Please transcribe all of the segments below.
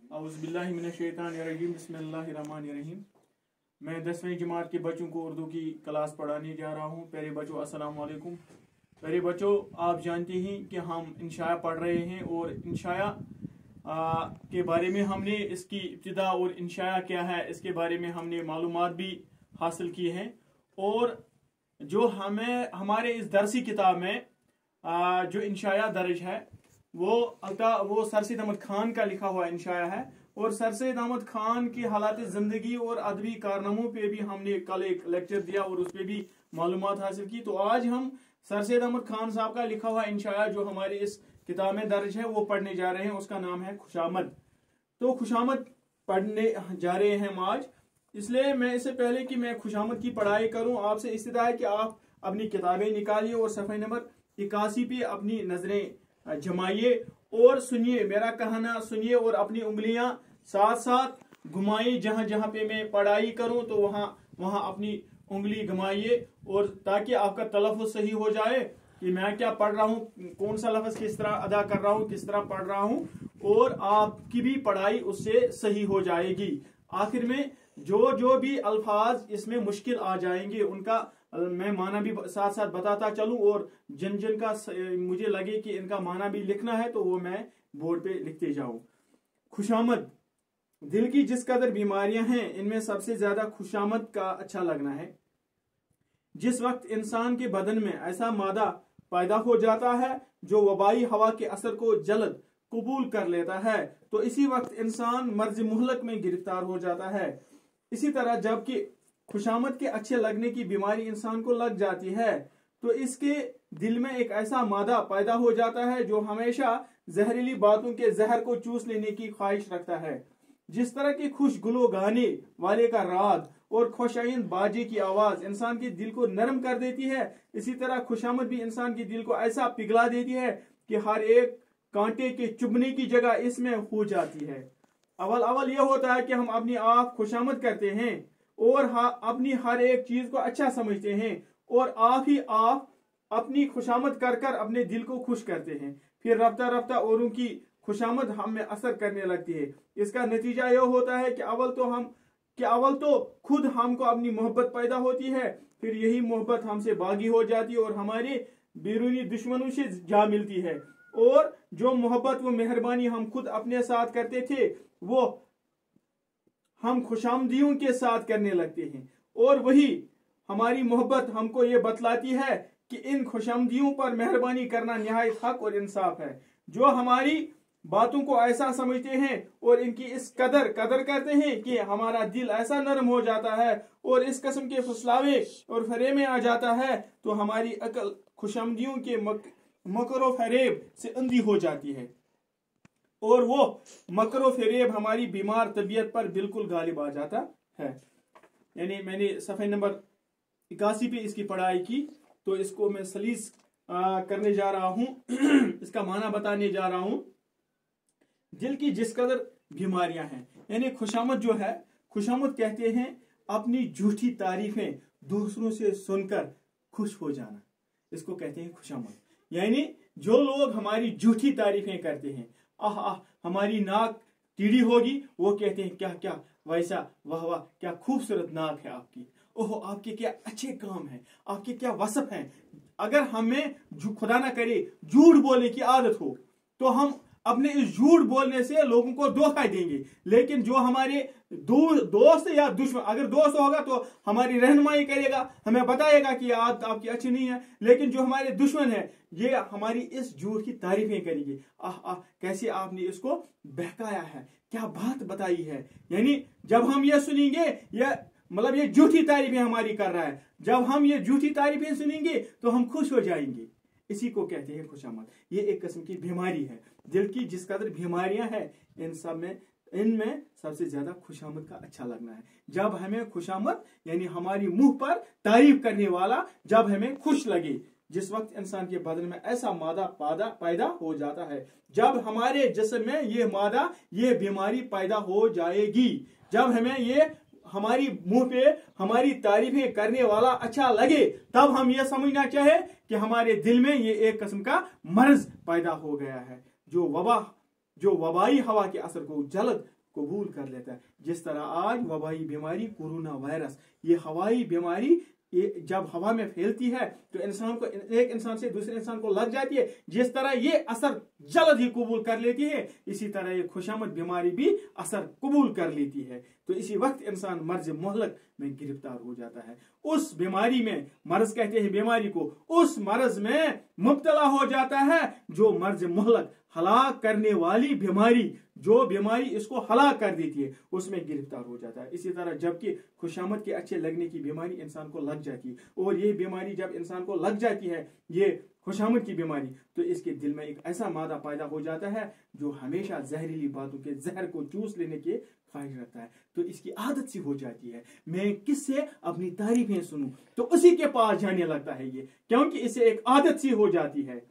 औज़ुबिल्लाहिमिनश्शैतानिर्रजीम बिस्मिल्लाहिर्रहमानिर्रहीम। मैं 10वीं जमात के बच्चों को उर्दू की क्लास पढ़ाने जा रहा हूँ। प्यारे बच्चों, अस्सलाम वालेकुम। प्यारे बच्चों, आप जानते हैं कि हम इंशाया पढ़ रहे हैं और इंशाया के बारे में हमने इसकी इब्तिदा और इंशाया क्या है इसके बारे में हमने मालूमात भी हासिल की हैं। और जो हमारे इस दरसी किताब में जो इंशाया दर्ज है वो सर सैयद अहमद खान का लिखा हुआ इंशाया है। और सर सैयद अहमद खान की हालात ज़िंदगी और अदबी कारनामों पे भी हमने कल एक लेक्चर दिया और उस पर भी मालूमात हासिल की। तो आज हम सर सैयद अहमद खान साहब का लिखा हुआ इंशाया जो हमारे इस किताब में दर्ज है वो पढ़ने जा रहे हैं। उसका नाम है खुशामद। तो खुशामद पढ़ने जा रहे हैं हम आज। इसलिए मैं इससे पहले कि मैं खुशामद की पढ़ाई करूं, आपसे इस्तदा है कि आप अपनी किताबें निकालिए और सफ़े नंबर 81 पे अपनी नजरें जमाइए और सुनिए, मेरा कहना सुनिए और अपनी उंगलियां साथ साथ घुमाइए। जहां जहां पे मैं पढ़ाई करूं तो वहां अपनी उंगली घुमाइए, और ताकि आपका तलफ़्फ़ुज़ सही हो जाए कि मैं क्या पढ़ रहा हूं, कौन सा लफ्ज़ किस तरह अदा कर रहा हूं, किस तरह पढ़ रहा हूं, और आपकी भी पढ़ाई उससे सही हो जाएगी। आखिर में जो भी अल्फाज इसमें मुश्किल आ जाएंगे उनका मैं माना भी साथ साथ बताता चलूं, और जिन जिन का मुझे लगे कि इनका माना भी लिखना है तो वो मैं बोर्ड पे लिखते जाऊं। खुशामद। दिल की जिस कदर बीमारियां हैं इनमें सबसे ज्यादा खुशामद का अच्छा लगना है। जिस वक्त इंसान के बदन में ऐसा मादा पैदा हो जाता है जो वबाई हवा के असर को जल्द कबूल कर लेता है, तो इसी वक्त इंसान मर्ज मुहलक में गिरफ्तार हो जाता है। इसी तरह जबकि खुशामद के अच्छे लगने की बीमारी इंसान को लग जाती है तो इसके दिल में एक ऐसा मादा पैदा हो जाता है जो हमेशा जहरीली बातों के जहर को चूस लेने की ख्वाहिश रखता है। जिस तरह की खुश गुलो गाने वाले का राग और खुशाइन बाजे की आवाज इंसान के दिल को नरम कर देती है, इसी तरह खुशामद भी इंसान के दिल को ऐसा पिघला देती है कि हर एक कांटे के चुभने की जगह इसमें हो जाती है। अवल यह होता है कि हम अपनी आप खुशामद करते हैं और अपनी हर एक चीज को अच्छा समझते हैं, और आप अपनी खुशामद कर कर अपने दिल को खुश करते हैं। फिर रफ्ता रफ्ता औरों की खुशामद हम में असर करने लगती है। इसका नतीजा यह होता है कि अवल तो खुद हमको अपनी मोहब्बत पैदा होती है, फिर यही मोहब्बत हमसे बागी हो जाती है और हमारे बैरूनी दुश्मनों से जा मिलती है। और जो मोहब्बत वो मेहरबानी हम खुद अपने साथ करते थे वो हम खुशामदियों के साथ करने लगते हैं, और वही हमारी मोहब्बत हमको ये बतलाती है कि इन खुशामदियों पर मेहरबानी करना निहायत हक और इंसाफ है। जो हमारी बातों को ऐसा समझते हैं और इनकी इस कदर करते हैं कि हमारा दिल ऐसा नरम हो जाता है और इस किस्म के फुसलावे और फरेब में आ जाता है, तो हमारी अकल खुशामदियों के मकर फरेब से अंधी हो जाती है और वो मकर फरेब हमारी बीमार तबीयत पर बिल्कुल गालिब आ जाता है। यानी मैंने सफ़े नंबर 81 पे इसकी पढ़ाई की, तो इसको मैं सलीस करने जा रहा हूं इसका माना बताने जा रहा हूं। दिल की जिस कदर बीमारियां हैं, यानी खुशामद जो है, खुशामद कहते हैं अपनी झूठी तारीफें दूसरों से सुनकर खुश हो जाना, इसको कहते हैं खुशामद। यानी जो लोग हमारी झूठी तारीफें करते हैं, हमारी नाक टीढ़ी होगी, वो कहते हैं क्या क्या वैसा, वाह वाह क्या खूबसूरत नाक है आपकी, ओहो आपके क्या अच्छे काम हैं, आपके क्या वसफ हैं। अगर हमें खुदा ना करे झूठ बोलने की आदत हो तो हम अपने इस झूठ बोलने से लोगों को धोखा देंगे। लेकिन जो हमारे दोस्त या दुश्मन, अगर दोस्त होगा तो हमारी रहनुमाई करेगा, हमें बताएगा कि आदत आपकी अच्छी नहीं है, लेकिन जो हमारे दुश्मन है ये हमारी इस झूठ की तारीफें करेंगे, कैसे आपने इसको बहकाया है, क्या बात बताई है। यानी जब हम ये सुनेंगे, ये झूठी तारीफें हमारी कर रहा है, जब हम ये झूठी तारीफें सुनेंगे तो हम खुश हो जाएंगे। इसी को कहते हैं खुशामद। ये एक किस्म की बीमारी है। दिल की जिस कदर बीमारियां हैं इनमें सबसे ज्यादा खुशामद का अच्छा लगना है। जब हमें खुशामद यानी हमारी मुंह पर तारीफ करने वाला जब हमें खुश लगे, जिस वक्त इंसान के बदन में ऐसा मादा पैदा हो जाता है, जब हमारे जिस्म में ये बीमारी पैदा हो जाएगी, जब हमें ये हमारी मुंह पे हमारी तारीफें करने वाला अच्छा लगे, तब हम ये समझना चाहे कि हमारे दिल में ये एक किस्म का मर्ज पैदा हो गया है जो वबाई हवा के असर को जल्द कबूल कर लेता है। जिस तरह आज वबाई बीमारी कोरोना वायरस, ये हवाई बीमारी जब हवा में फैलती है तो इंसान को, एक इंसान से दूसरे इंसान को लग जाती है, जिस तरह ये असर जल्द ही कबूल कर लेती है, इसी तरह ये खुशामद बीमारी भी असर कबूल कर लेती है। तो इसी वक्त इंसान मर्ज मोहलक में गिरफ्तार हो जाता है। उस बीमारी में, मर्ज कहते हैं बीमारी को, उस मर्ज में मुब्तला हो जाता है जो मर्ज मोहलक, हलाक करने वाली बीमारी, जो बीमारी इसको हलाक कर देती है, उसमें गिरफ्तार हो जाता है। इसी तरह जबकि खुशामद के अच्छे लगने की बीमारी इंसान को लग जाती है, और ये बीमारी जब इंसान को लग जाती है, ये खुशामद की बीमारी, तो इसके दिल में एक ऐसा मादा पैदा हो जाता है जो हमेशा जहरीली बातों के जहर को चूस लेने के ख्वाहिश रखता है। तो इसकी आदत सी हो जाती है, मैं किससे अपनी तारीफें सुनूं तो उसी के पास जाने लगता है ये, क्योंकि इसे एक आदत सी हो जाती है।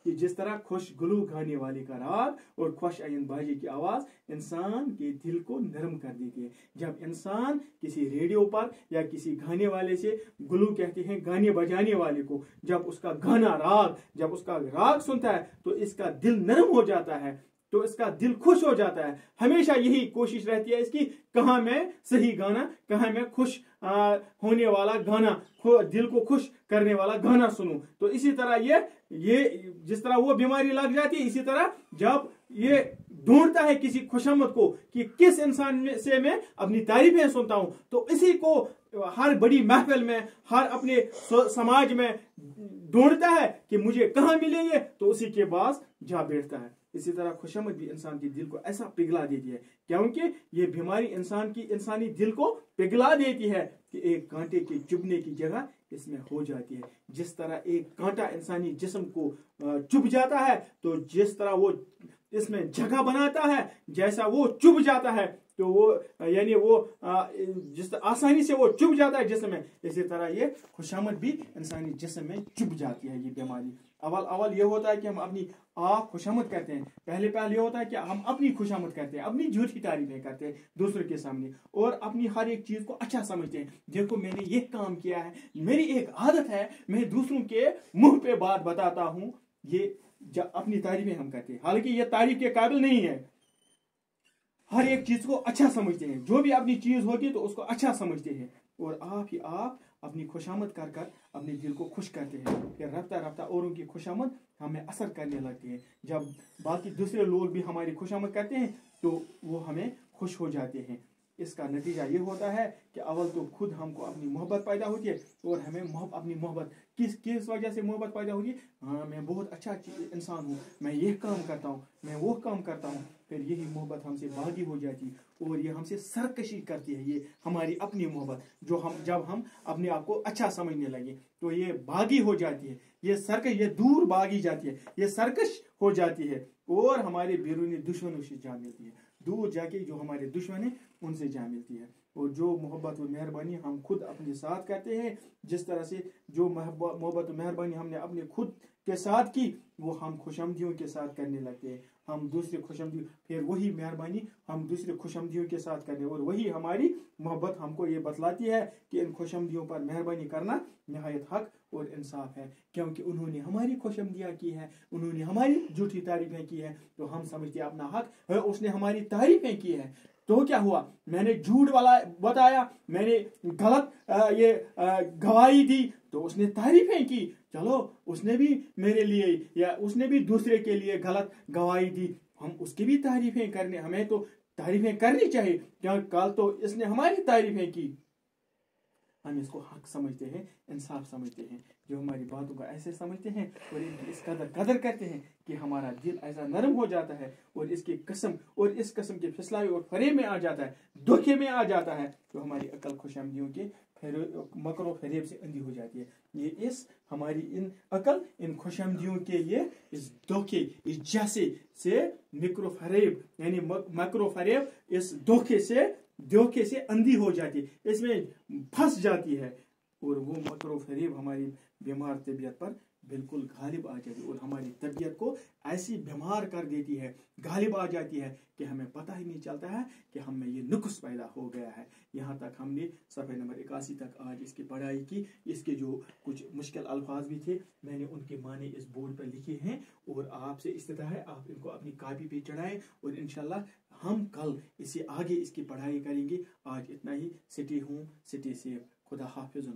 जिस तरह खुश गुलू गाने वाले का राग और खुश आयन बाजी की आवाज इंसान के दिल को नरम कर देती है। जब इंसान किसी रेडियो पर या किसी गाने वाले से, गुलू कहते हैं गाने बजाने वाले को, जब उसका गाना राग, जब उसका राग सुनता है तो इसका दिल नरम हो जाता है, तो इसका दिल खुश हो जाता है। हमेशा यही कोशिश रहती है इसकी, कहाँ मैं सही गाना, कहाँ मैं खुश होने वाला गाना, दिल को खुश करने वाला गाना सुनूं। तो इसी तरह ये जिस तरह वो बीमारी लग जाती है, इसी तरह जब ये ढूंढता है किसी खुशामद को कि किस इंसान से मैं अपनी तारीफें सुनता हूं, तो इसी को हर बड़ी महफिल में, हर अपने समाज में ढूंढता है कि मुझे कहाँ मिलेंगे, तो उसी के पास जा बैठता है। इसी तरह खुशामद भी इंसान के दिल को ऐसा पिघला देती है, क्योंकि ये बीमारी इंसानी दिल को पिघला देती है कि एक कांटे के चुभने की जगह इसमें हो जाती है। जिस तरह एक कांटा इंसानी जिस्म को चुभ जाता है, तो जिस तरह वो इसमें जगह बनाता है, जैसा वो चुभ जाता है, तो वो यानी वो जिस आसानी से वो चुभ जाता है जिस्म में, इसी तरह ये खुशामद भी इंसानी जिस्म में चुभ जाती है। ये बीमारी अवल ये होता है कि हम अपनी खुशामद करते हैं, पहले ये होता है कि हम अपनी खुशामद करते हैं, अपनी झूठी तारीफें करते हैं दूसरों के सामने, और अपनी हर एक चीज को अच्छा समझते हैं। देखो मैंने ये काम किया है, मेरी एक आदत है, मैं दूसरों के मुंह पे बात बताता हूं, ये अपनी तारीफें हम करते हैं, हालांकि ये तारीफ के काबिल नहीं है। हर एक चीज को अच्छा समझते हैं, जो भी अपनी चीज होती है तो उसको अच्छा समझते हैं, और आप अपनी खुशामद कर कर अपने दिल को खुश करते हैं। फिर रफ्ता रफ्ता औरों की खुशामद हमें असर करने लगती है। जब बाकी दूसरे लोग भी हमारी खुशामद करते हैं तो वो हमें खुश हो जाते हैं। इसका नतीजा ये होता है कि अव्वल तो खुद हमको अपनी मोहब्बत पैदा होती है, और हमें अपनी मोहब्बत किस वजह से मोहब्बत पैदा होती है, हाँ मैं बहुत अच्छा इंसान हूँ, मैं ये काम करता हूँ, मैं वो काम करता हूँ, फिर यही मोहब्बत हमसे बागी हो जाती है, और ये हमसे सरकशी करती है। ये हमारी अपनी मोहब्बत जब हम अपने आप को अच्छा समझने लगे तो ये बागी हो जाती है, ये दूर भागी जाती है, ये सरकश हो जाती है, और हमारे बैरूनी दुश्मनों से जा मिलती है, दूर जाके जो हमारे दुश्मन है उनसे जा मिलती है। और जो मोहब्बत और मेहरबानी हम खुद अपने साथ करते हैं, जिस तरह से जो मोहब्बत और मेहरबानी हमने अपने खुद के साथ की, वो हम खुशामदियों के साथ करने लगते हैं। हम दूसरे खुशामदी, फिर वही मेहरबानी हम दूसरे खुशामदियों के साथ करें, और वही हमारी मोहब्बत हमको ये बतलाती है कि इन खुशामदियों पर मेहरबानी करना निहायत हक और इंसाफ है, क्योंकि उन्होंने हमारी खुशामदियाँ की है, उन्होंने हमारी झूठी तारीफें की है, तो हम समझते हैं अपना हक है, उसने हमारी तारीफें की है, तो क्या हुआ, मैंने झूठ वाला बताया, मैंने गलत गवाही दी, तो उसने तारीफें की, चलो उसने भी मेरे लिए या उसने भी दूसरे के लिए गलत गवाही दी, हम उसकी भी तारीफें करने, हमें तो तारीफें करनी चाहिए, क्योंकि कल तो इसने हमारी तारीफें की। हम इसको हक समझते हैं, इंसाफ समझते हैं। जो हमारी बातों को ऐसे समझते हैं और इनकी इस कदर करते हैं कि हमारा दिल ऐसा नरम हो जाता है, और इसकी कसम और इस कसम के फिसलावे और फरेब में आ जाता है, धोखे में आ जाता है, तो हमारी अकल खुशामदियों के मकरो फरेब से अंधी हो जाती है। ये इस हमारी इन अकल इन खुशामदियों के ये इस धोखे, इस जैसे से मकरो फरेब यानी मकरो फरेब, इस धोखे से अंधी हो जाती है, इसमें फंस जाती है, और वो मकरो फरेब हमारी बीमार तबीयत पर बिल्कुल गालिब आ जाती है और हमारी तबीयत को ऐसी बीमार कर देती है, गालिब आ जाती है कि हमें पता ही नहीं चलता है कि हमें ये नुक्स पैदा हो गया है। यहाँ तक हमने सफ़े नंबर 81 तक आज इसकी पढ़ाई की। इसके जो कुछ मुश्किल अल्फाज भी थे मैंने उनके माने इस बोर्ड पर लिखे हैं और आपसे इस्तिदा है आप इनको अपनी कॉपी पे चढ़ाएं और इंशाल्लाह हम कल इसे आगे इसकी पढ़ाई करेंगे। आज इतना ही। सिटी हूँ, सिटी सेफ। खुदा हाफिज़।